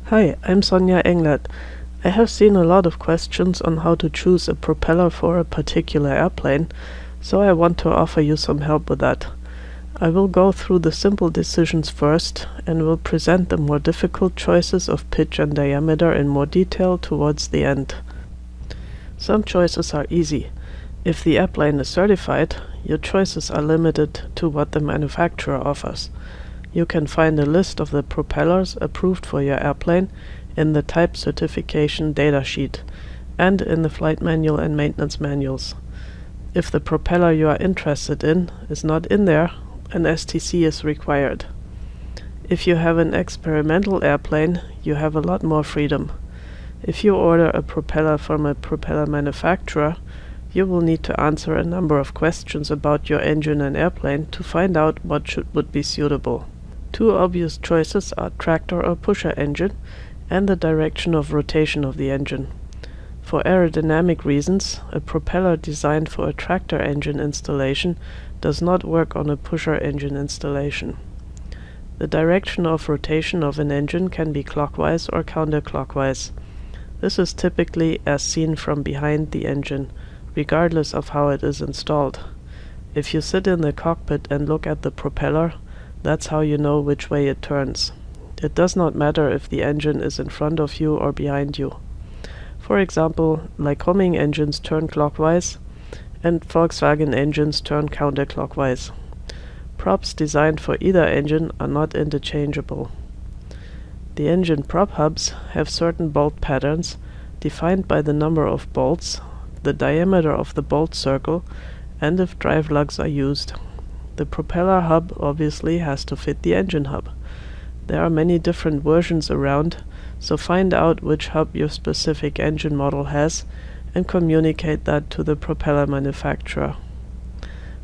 Hi, I'm Sonja Englert. I have seen a lot of questions on how to choose a propeller for a particular airplane, so I want to offer you some help with that. I will go through the simple decisions first and will present the more difficult choices of pitch and diameter in more detail towards the end. Some choices are easy. If the airplane is certified, your choices are limited to what the manufacturer offers. You can find a list of the propellers approved for your airplane in the type certification datasheet and in the flight manual and maintenance manuals. If the propeller you are interested in is not in there, an STC is required. If you have an experimental airplane, you have a lot more freedom. If you order a propeller from a propeller manufacturer, you will need to answer a number of questions about your engine and airplane to find out what would be suitable. Two obvious choices are tractor or pusher engine and the direction of rotation of the engine. For aerodynamic reasons, a propeller designed for a tractor engine installation does not work on a pusher engine installation. The direction of rotation of an engine can be clockwise or counterclockwise. This is typically as seen from behind the engine, regardless of how it is installed. If you sit in the cockpit and look at the propeller, that's how you know which way it turns. It does not matter if the engine is in front of you or behind you. For example, Lycoming engines turn clockwise and Volkswagen engines turn counterclockwise. Props designed for either engine are not interchangeable. The engine prop hubs have certain bolt patterns defined by the number of bolts, the diameter of the bolt circle, and if drive lugs are used. The propeller hub obviously has to fit the engine hub. There are many different versions around, so find out which hub your specific engine model has and communicate that to the propeller manufacturer.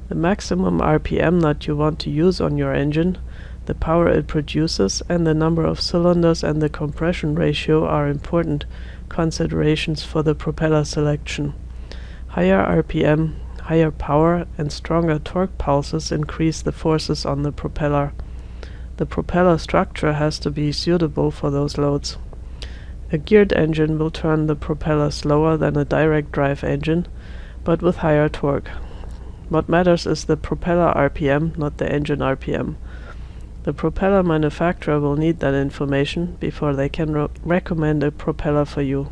The maximum RPM that you want to use on your engine, the power it produces, and the number of cylinders and the compression ratio are important considerations for the propeller selection. Higher RPM, higher power, and stronger torque pulses increase the forces on the propeller. The propeller structure has to be suitable for those loads. A geared engine will turn the propeller slower than a direct drive engine, but with higher torque. What matters is the propeller RPM, not the engine RPM. The propeller manufacturer will need that information before they can recommend a propeller for you.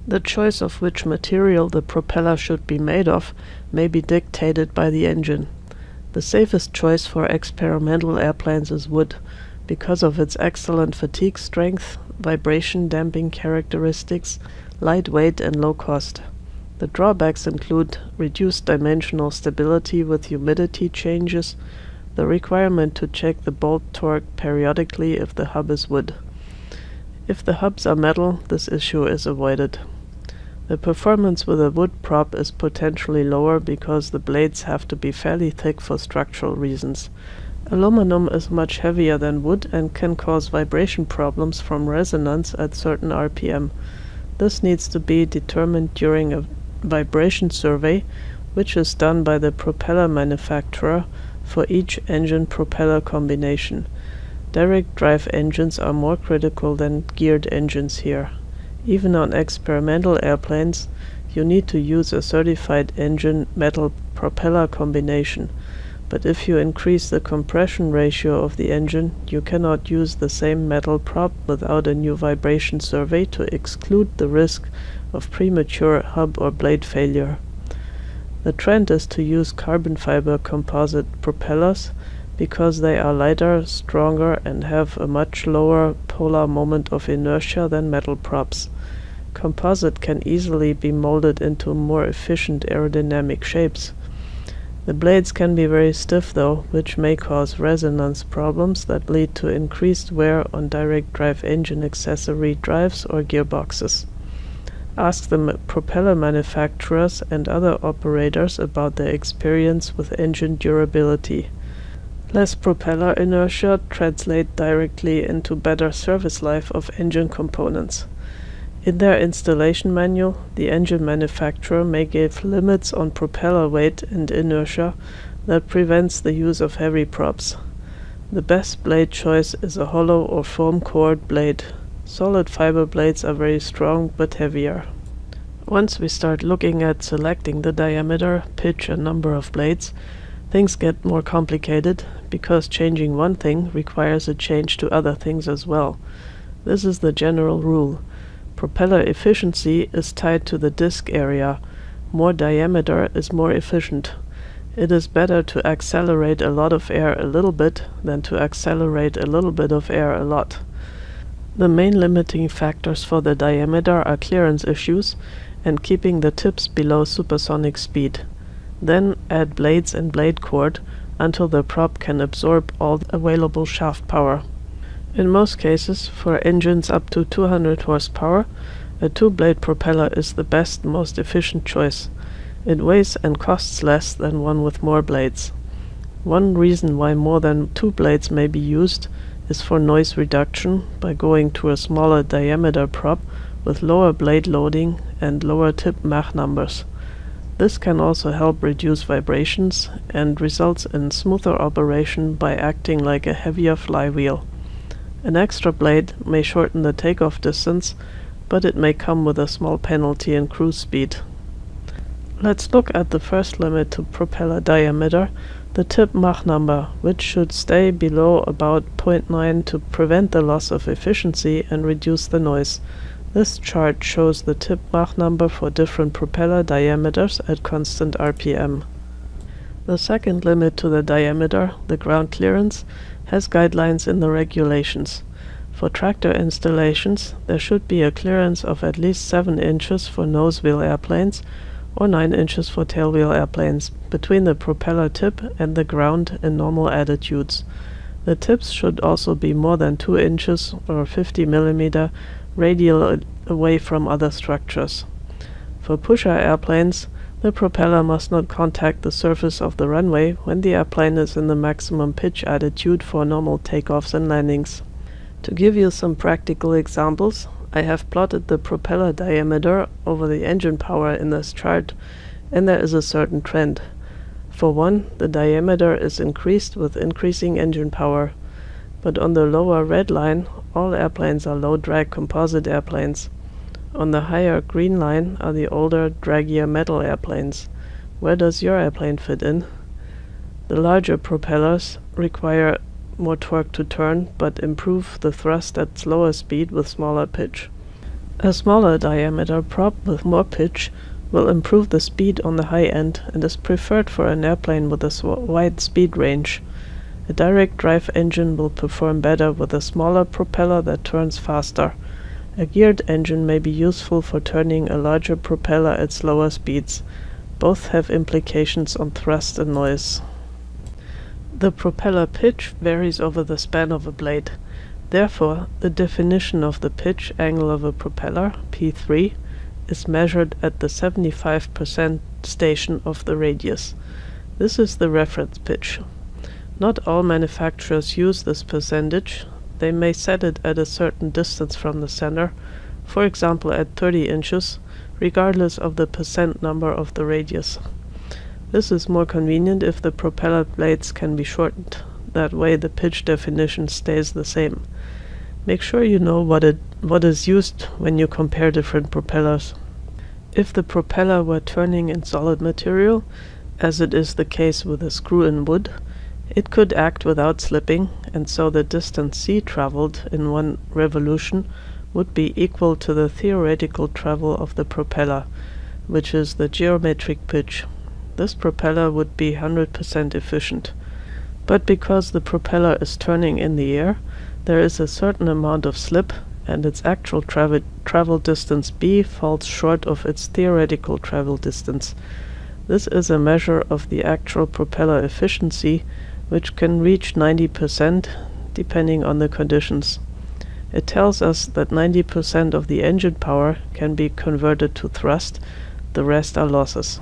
The choice of which material the propeller should be made of may be dictated by the engine. The safest choice for experimental airplanes is wood, because of its excellent fatigue strength, vibration damping characteristics, light weight, and low cost. The drawbacks include reduced dimensional stability with humidity changes, the requirement to check the bolt torque periodically if the hub is wood. If the hubs are metal, this issue is avoided. The performance with a wood prop is potentially lower because the blades have to be fairly thick for structural reasons. Aluminum is much heavier than wood and can cause vibration problems from resonance at certain RPM. This needs to be determined during a vibration survey, which is done by the propeller manufacturer for each engine-propeller combination. Direct drive engines are more critical than geared engines here. Even on experimental airplanes, you need to use a certified engine-metal propeller combination, but if you increase the compression ratio of the engine, you cannot use the same metal prop without a new vibration survey to exclude the risk of premature hub or blade failure. The trend is to use carbon fiber composite propellers because they are lighter, stronger, and have a much lower polar moment of inertia than metal props. Composite can easily be molded into more efficient aerodynamic shapes. The blades can be very stiff though, which may cause resonance problems that lead to increased wear on direct drive engine accessory drives or gearboxes. Ask the propeller manufacturers and other operators about their experience with engine durability. Less propeller inertia translates directly into better service life of engine components. In their installation manual, the engine manufacturer may give limits on propeller weight and inertia that prevents the use of heavy props. The best blade choice is a hollow or foam cored blade. Solid fiber blades are very strong but heavier. Once we start looking at selecting the diameter, pitch and number of blades, things get more complicated because changing one thing requires a change to other things as well. This is the general rule. Propeller efficiency is tied to the disk area. More diameter is more efficient. It is better to accelerate a lot of air a little bit than to accelerate a little bit of air a lot. The main limiting factors for the diameter are clearance issues and keeping the tips below supersonic speed. Then add blades and blade cord until the prop can absorb all the available shaft power. In most cases, for engines up to 200 horsepower, a two-blade propeller is the best, most efficient choice. It weighs and costs less than one with more blades. One reason why more than two blades may be used is for noise reduction by going to a smaller diameter prop with lower blade loading and lower tip Mach numbers. This can also help reduce vibrations and results in smoother operation by acting like a heavier flywheel. An extra blade may shorten the takeoff distance, but it may come with a small penalty in cruise speed. Let's look at the first limit to propeller diameter, the tip Mach number, which should stay below about 0.9 to prevent the loss of efficiency and reduce the noise. This chart shows the tip Mach number for different propeller diameters at constant RPM. The second limit to the diameter, the ground clearance, has guidelines in the regulations. For tractor installations, there should be a clearance of at least 7 inches for nose wheel airplanes or 9 inches for tailwheel airplanes between the propeller tip and the ground in normal attitudes. The tips should also be more than 2 inches or 50 mm radial away from other structures. For pusher airplanes, the propeller must not contact the surface of the runway when the airplane is in the maximum pitch attitude for normal takeoffs and landings. To give you some practical examples, I have plotted the propeller diameter over the engine power in this chart, and there is a certain trend. For one, the diameter is increased with increasing engine power, but on the lower red line, all airplanes are low-drag composite airplanes. On the higher green line are the older, draggier metal airplanes. Where does your airplane fit in? The larger propellers require more torque to turn, but improve the thrust at slower speed with smaller pitch. A smaller diameter prop with more pitch will improve the speed on the high end and is preferred for an airplane with a wide speed range. A direct drive engine will perform better with a smaller propeller that turns faster. A geared engine may be useful for turning a larger propeller at slower speeds. Both have implications on thrust and noise. The propeller pitch varies over the span of a blade. Therefore, the definition of the pitch angle of a propeller, P3, is measured at the 75% station of the radius. This is the reference pitch. Not all manufacturers use this percentage. They may set it at a certain distance from the center, for example at 30 inches, regardless of the percent number of the radius. This is more convenient if the propeller blades can be shortened. That way the pitch definition stays the same. Make sure you know what is used when you compare different propellers. If the propeller were turning in solid material, as it is the case with a screw-in wood, it could act without slipping, and so the distance c traveled in one revolution would be equal to the theoretical travel of the propeller, which is the geometric pitch. This propeller would be 100% efficient. But because the propeller is turning in the air, there is a certain amount of slip, and its actual travel distance b falls short of its theoretical travel distance. This is a measure of the actual propeller efficiency, which can reach 90% depending on the conditions. It tells us that 90% of the engine power can be converted to thrust, the rest are losses.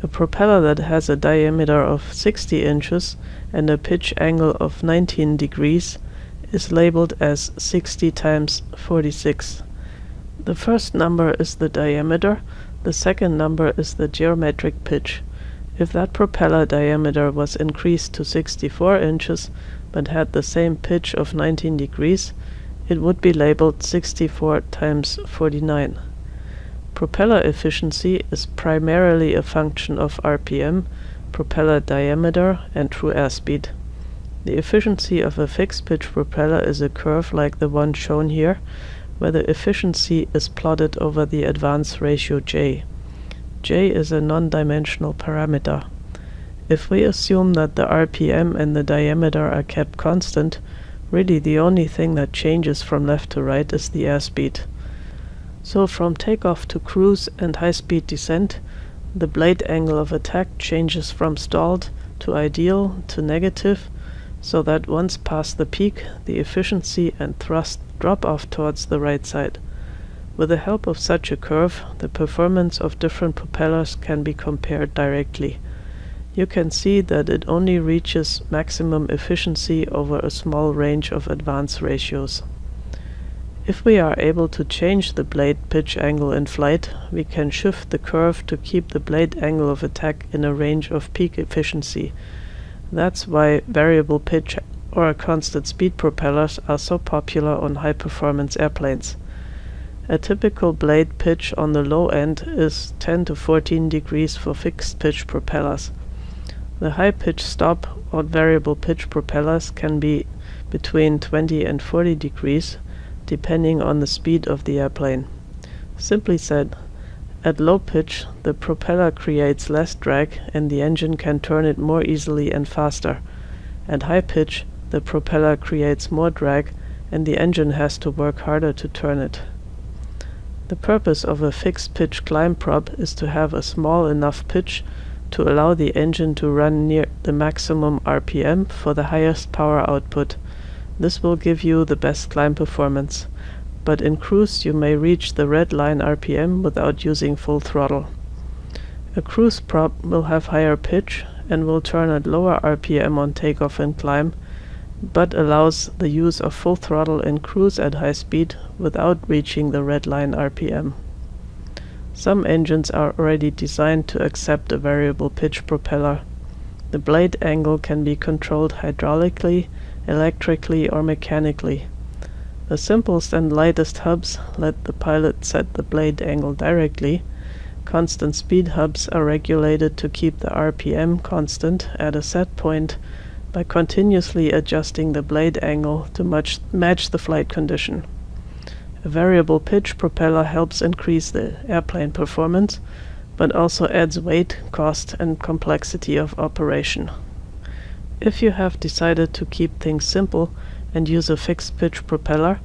A propeller that has a diameter of 60 inches and a pitch angle of 19 degrees is labeled as 60 times 46. The first number is the diameter, the second number is the geometric pitch. If that propeller diameter was increased to 64 inches but had the same pitch of 19 degrees, it would be labeled 64 times 49. Propeller efficiency is primarily a function of RPM, propeller diameter, and true airspeed. The efficiency of a fixed-pitch propeller is a curve like the one shown here, where the efficiency is plotted over the advance ratio J. J is a non-dimensional parameter. If we assume that the RPM and the diameter are kept constant, really the only thing that changes from left to right is the airspeed. So from takeoff to cruise and high-speed descent, the blade angle of attack changes from stalled to ideal to negative, so that once past the peak, the efficiency and thrust drop off towards the right side. With the help of such a curve, the performance of different propellers can be compared directly. You can see that it only reaches maximum efficiency over a small range of advance ratios. If we are able to change the blade pitch angle in flight, we can shift the curve to keep the blade angle of attack in a range of peak efficiency. That's why variable pitch or constant speed propellers are so popular on high-performance airplanes. A typical blade pitch on the low end is 10 to 14 degrees for fixed-pitch propellers. The high-pitch stop on variable pitch propellers can be between 20 and 40 degrees, depending on the speed of the airplane. Simply said, at low pitch, the propeller creates less drag and the engine can turn it more easily and faster. At high pitch, the propeller creates more drag and the engine has to work harder to turn it. The purpose of a fixed-pitch climb prop is to have a small enough pitch to allow the engine to run near the maximum RPM for the highest power output. This will give you the best climb performance, but in cruise you may reach the red line RPM without using full throttle. A cruise prop will have higher pitch and will turn at lower RPM on takeoff and climb, but allows the use of full throttle in cruise at high speed without reaching the red line RPM. Some engines are already designed to accept a variable pitch propeller. The blade angle can be controlled hydraulically, electrically, or mechanically. The simplest and lightest hubs let the pilot set the blade angle directly. Constant speed hubs are regulated to keep the RPM constant at a set point by continuously adjusting the blade angle to match the flight condition. A variable pitch propeller helps increase the airplane performance, but also adds weight, cost, and complexity of operation. If you have decided to keep things simple and use a fixed pitch propeller,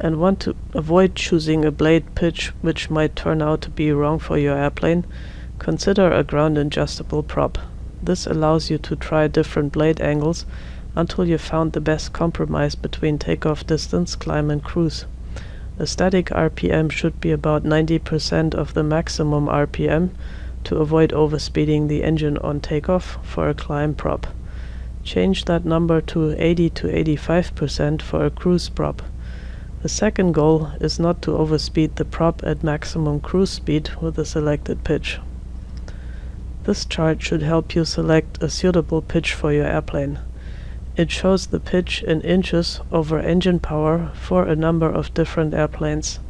and want to avoid choosing a blade pitch which might turn out to be wrong for your airplane, consider a ground adjustable prop. This allows you to try different blade angles until you found the best compromise between takeoff distance, climb, and cruise. The static RPM should be about 90% of the maximum RPM to avoid overspeeding the engine on takeoff for a climb prop. Change that number to 80 to 85% for a cruise prop. The second goal is not to overspeed the prop at maximum cruise speed with the selected pitch. This chart should help you select a suitable pitch for your airplane. It shows the pitch in inches over engine power for a number of different airplanes.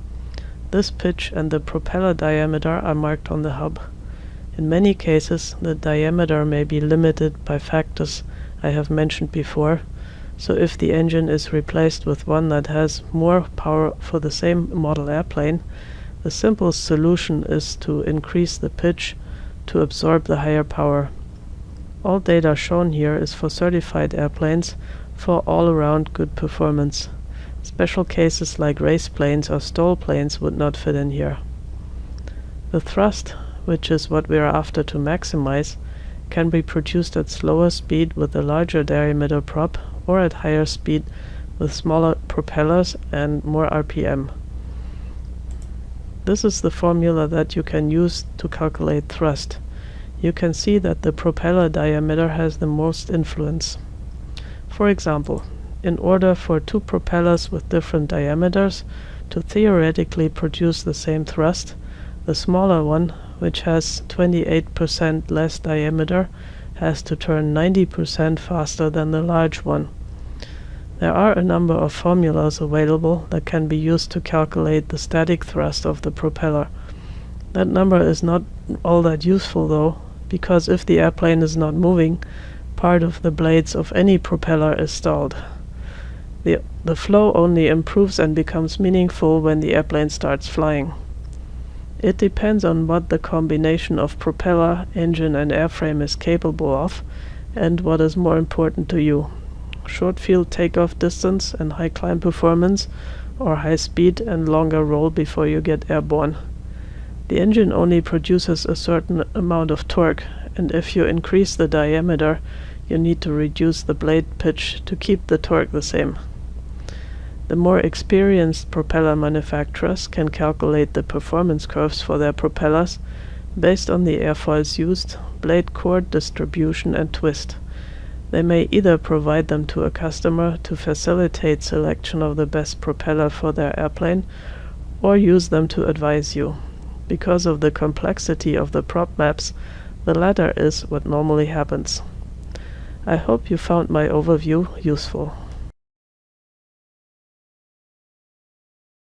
This pitch and the propeller diameter are marked on the hub. In many cases, the diameter may be limited by factors I have mentioned before, so if the engine is replaced with one that has more power for the same model airplane, the simplest solution is to increase the pitch to absorb the higher power. All data shown here is for certified airplanes for all-around good performance. Special cases like race planes or stall planes would not fit in here. The thrust, which is what we are after to maximize, can be produced at slower speed with a larger diameter prop or at higher speed with smaller propellers and more RPM. This is the formula that you can use to calculate thrust. You can see that the propeller diameter has the most influence. For example, in order for two propellers with different diameters to theoretically produce the same thrust, the smaller one, which has 28% less diameter, has to turn 90% faster than the large one. There are a number of formulas available that can be used to calculate the static thrust of the propeller. That number is not all that useful though, because if the airplane is not moving, part of the blades of any propeller is stalled. The flow only improves and becomes meaningful when the airplane starts flying. It depends on what the combination of propeller, engine and airframe is capable of, and what is more important to you: short field takeoff distance and high climb performance, or high speed and longer roll before you get airborne. The engine only produces a certain amount of torque, and if you increase the diameter, you need to reduce the blade pitch to keep the torque the same. The more experienced propeller manufacturers can calculate the performance curves for their propellers based on the airfoils used, blade chord distribution and twist. They may either provide them to a customer to facilitate selection of the best propeller for their airplane, or use them to advise you. Because of the complexity of the prop maps, the latter is what normally happens. I hope you found my overview useful.